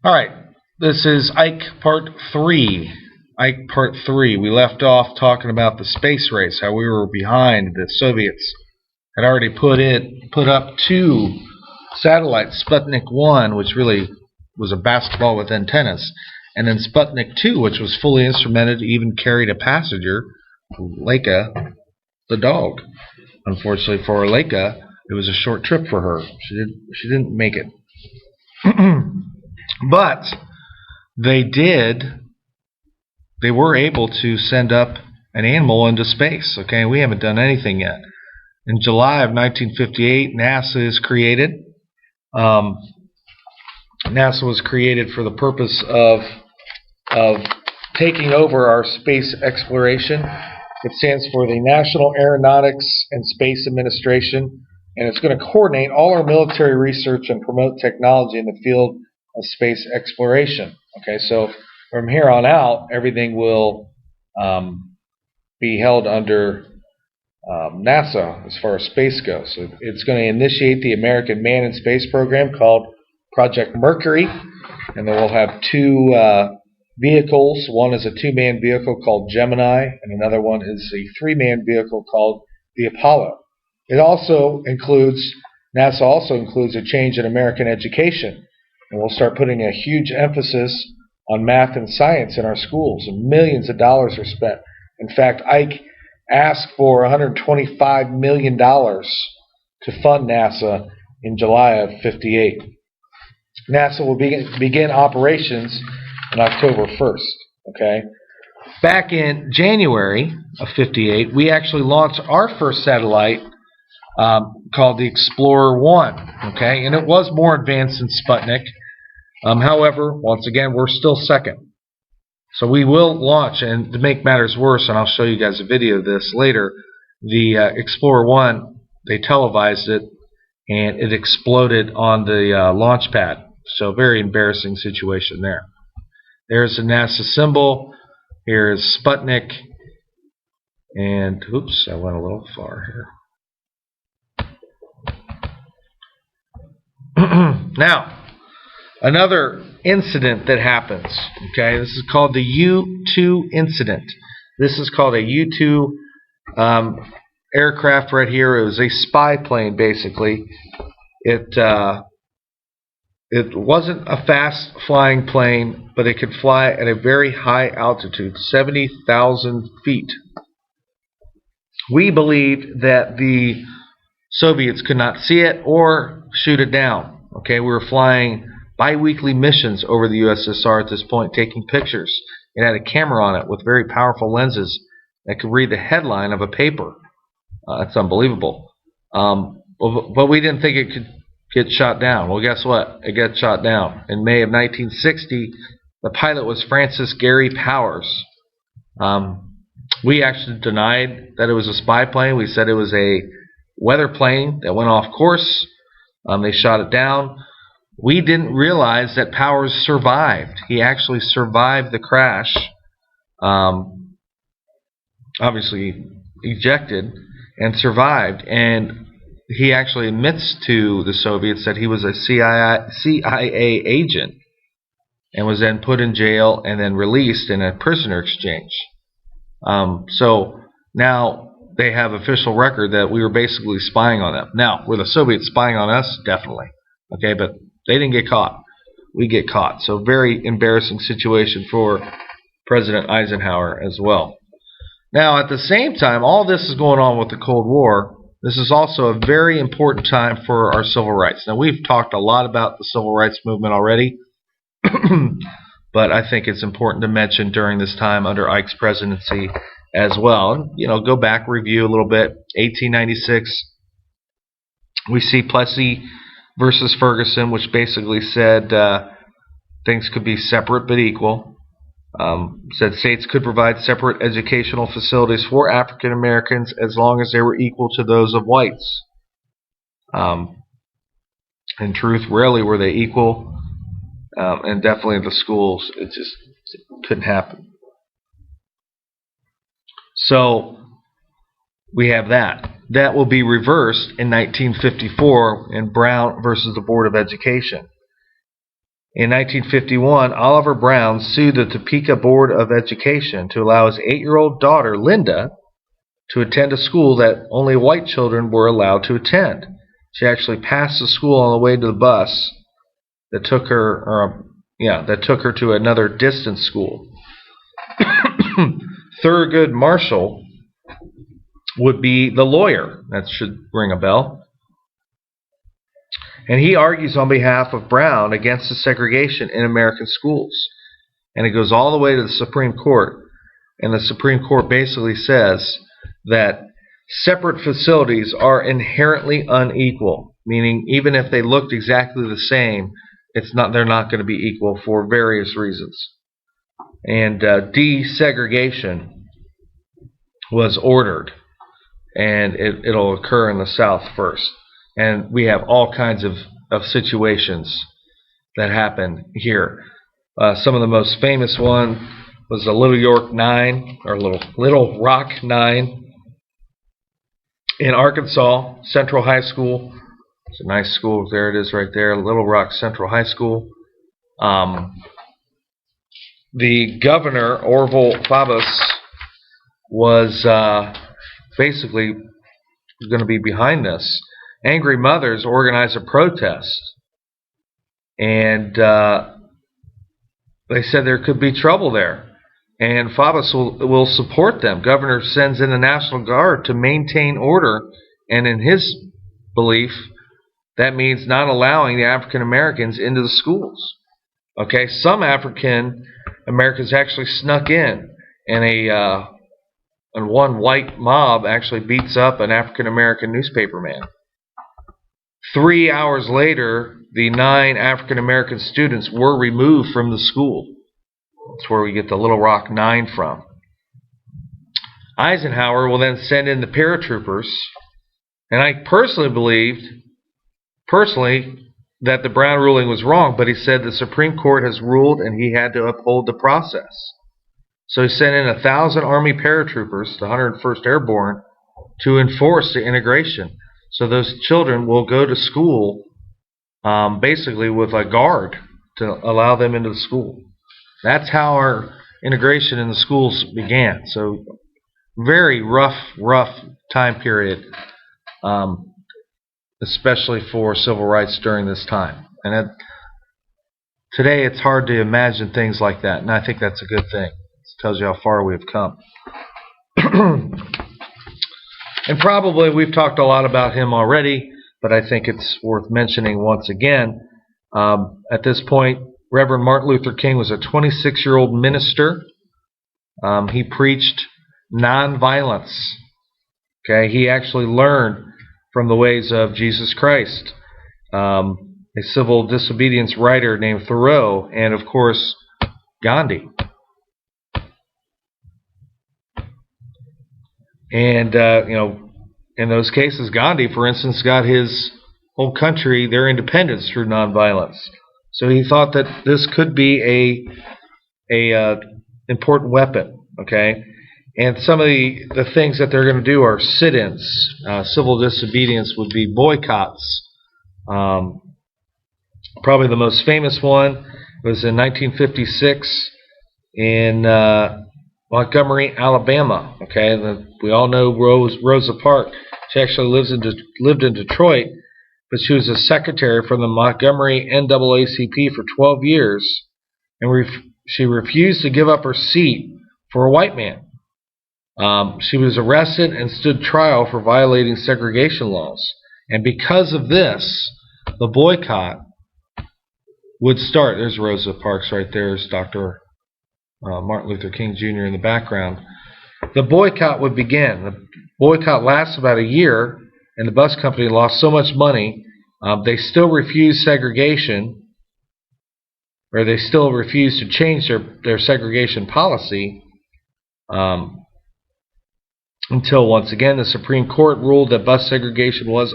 All right, this is Ike Part 3. Ike Part 3. We left off talking about the space race, how we were behind. The Soviets had already put up 2 satellites, Sputnik 1, which really was a basketball with antennas, and then Sputnik 2, which was fully instrumented, even carried a passenger, Leica, the dog. Unfortunately for Leica, it was a short trip for her. She didn't make it. But they were able to send up an animal into space. Okay, we haven't done anything yet. In July of 1958, NASA is created. NASA was created for the purpose of taking over our space exploration. It stands for the National Aeronautics and Space Administration, and it's going to coordinate all our military research and promote technology in the field of space exploration. Okay, so from here on out, everything will be held under NASA as far as space goes. So it's going to initiate the American Manned in Space program called Project Mercury, and then we'll have 2 vehicles. One is a 2-man vehicle called Gemini, and another one is a 3-man vehicle called the Apollo. NASA also includes a change in American education, and we'll start putting a huge emphasis on math and science in our schools, and millions of dollars are spent. In fact, Ike asked for $125 million to fund NASA in July of '58. NASA will begin operations on October 1st. Okay. Back in January of '58, we actually launched our first satellite called the Explorer 1. Okay, and it was more advanced than Sputnik. However, once again, we're still second. So we will launch, and to make matters worse, and I'll show you guys a video of this later, the Explorer 1, they televised it, and it exploded on the launch pad. So very embarrassing situation there. There's the NASA symbol. Here's Sputnik. And, oops, I went a little far here. Now, another incident that happens. Okay, this is called the U-2 incident. This is called a U-2 aircraft right here. It was a spy plane, basically. It wasn't a fast flying plane, but it could fly at a very high altitude, 70,000 feet. We believed that the Soviets could not see it or shoot it down. Okay, we were flying bi-weekly missions over the USSR at this point, taking pictures. It had a camera on it with very powerful lenses that could read the headline of a paper. That's unbelievable. But we didn't think it could get shot down. Well, guess what? It got shot down. In May of 1960, the pilot was Francis Gary Powers. We actually denied that it was a spy plane. We said it was a weather plane that went off course. They shot it down. We didn't realize that Powers survived. He actually survived the crash. Obviously ejected and survived. And he actually admits to the Soviets that he was a CIA agent and was then put in jail and then released in a prisoner exchange. So now they have official record that we were basically spying on them. Now, were the Soviets spying on us? Definitely. Okay, but they didn't get caught. We get caught. So very embarrassing situation for President Eisenhower as well. Now, at the same time, all this is going on with the Cold War. This is also a very important time for our civil rights. Now, we've talked a lot about the civil rights movement already, but I think it's important to mention during this time under Ike's presidency as well. And, go back, review a little bit. 1896, we see Plessy versus Ferguson, which basically said things could be separate but equal. Said states could provide separate educational facilities for African Americans as long as they were equal to those of whites. In truth, rarely were they equal, and definitely in the schools, it just couldn't happen. So we have that. That will be reversed in 1954 in Brown versus the Board of Education. In 1951, Oliver Brown sued the Topeka Board of Education to allow his 8-year-old daughter, Linda, to attend a school that only white children were allowed to attend. She actually passed the school on the way to the bus that took her, to another distant school. Thurgood Marshall would be the lawyer. That should ring a bell. And he argues on behalf of Brown against the segregation in American schools. And it goes all the way to the Supreme Court. And the Supreme Court basically says that separate facilities are inherently unequal, meaning even if they looked exactly the same, they're not going to be equal for various reasons. And desegregation was ordered, and it'll occur in the South first. And we have all kinds of situations that happen here. Some of the most famous one was the Little Rock Nine in Arkansas, Central High School. It's a nice school. There it is right there, Little Rock Central High School. The governor, Orville Faubus, was basically going to be behind this. Angry mothers organized a protest, and they said there could be trouble there. And Faubus will support them. Governor sends in the National Guard to maintain order, and in his belief, that means not allowing the African Americans into the schools. Okay, some African Americans actually snuck in, and one white mob actually beats up an African American newspaperman. 3 hours later, the 9 African American students were removed from the school. That's where we get the Little Rock Nine from. Eisenhower will then send in the paratroopers, and I personally believed that the Brown ruling was wrong, but he said the Supreme Court has ruled and he had to uphold the process. So he sent in 1,000 Army paratroopers, the 101st Airborne, to enforce the integration. So those children will go to school basically with a guard to allow them into the school. That's how our integration in the schools began. So very rough time period, especially for civil rights during this time. And today it's hard to imagine things like that, and I think that's a good thing. It tells you how far we've come. And probably we've talked a lot about him already, but I think it's worth mentioning once again. At this point, Reverend Martin Luther King was a 26-year-old minister. He preached nonviolence. Okay, he actually learned from the ways of Jesus Christ, a civil disobedience writer named Thoreau, and of course Gandhi. And in those cases, Gandhi, for instance, got his whole country their independence through nonviolence. So he thought that this could be a important weapon. Okay, and some of the things that they're going to do are sit-ins. Civil disobedience would be boycotts. Probably the most famous one was in 1956 in Montgomery, Alabama. Okay, we all know Rosa Parks. She actually lived in Detroit, but she was a secretary for the Montgomery NAACP for 12 years, and she refused to give up her seat for a white man. She was arrested and stood trial for violating segregation laws. And because of this, the boycott would start. There's Rosa Parks right there. There's Dr. Martin Luther King Jr. in the background. The boycott would begin. The boycott lasts about a year, and the bus company lost so much money, they still refused segregation, or they still refused to change their segregation policy until once again the Supreme Court ruled that bus segregation was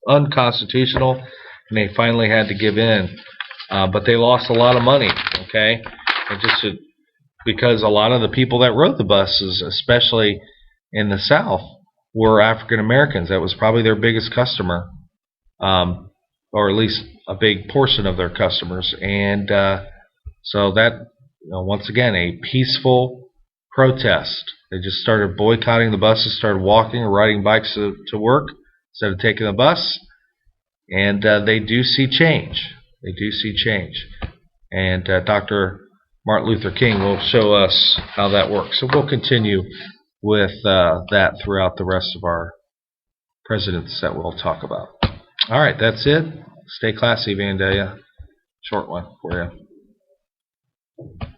unconstitutional, and they finally had to give in. But they lost a lot of money, okay? And because a lot of the people that rode the buses, especially in the South, were African Americans. That was probably their biggest customer. or at least a big portion of their customers. And so that, once again, a peaceful protest. They just started boycotting the buses, started walking or riding bikes to work instead of taking the bus. And they do see change. They do see change. And Dr. Martin Luther King will show us how that works. So we'll continue with that throughout the rest of our presidents that we'll talk about. All right, that's it. Stay classy, Vandalia. Short one for you.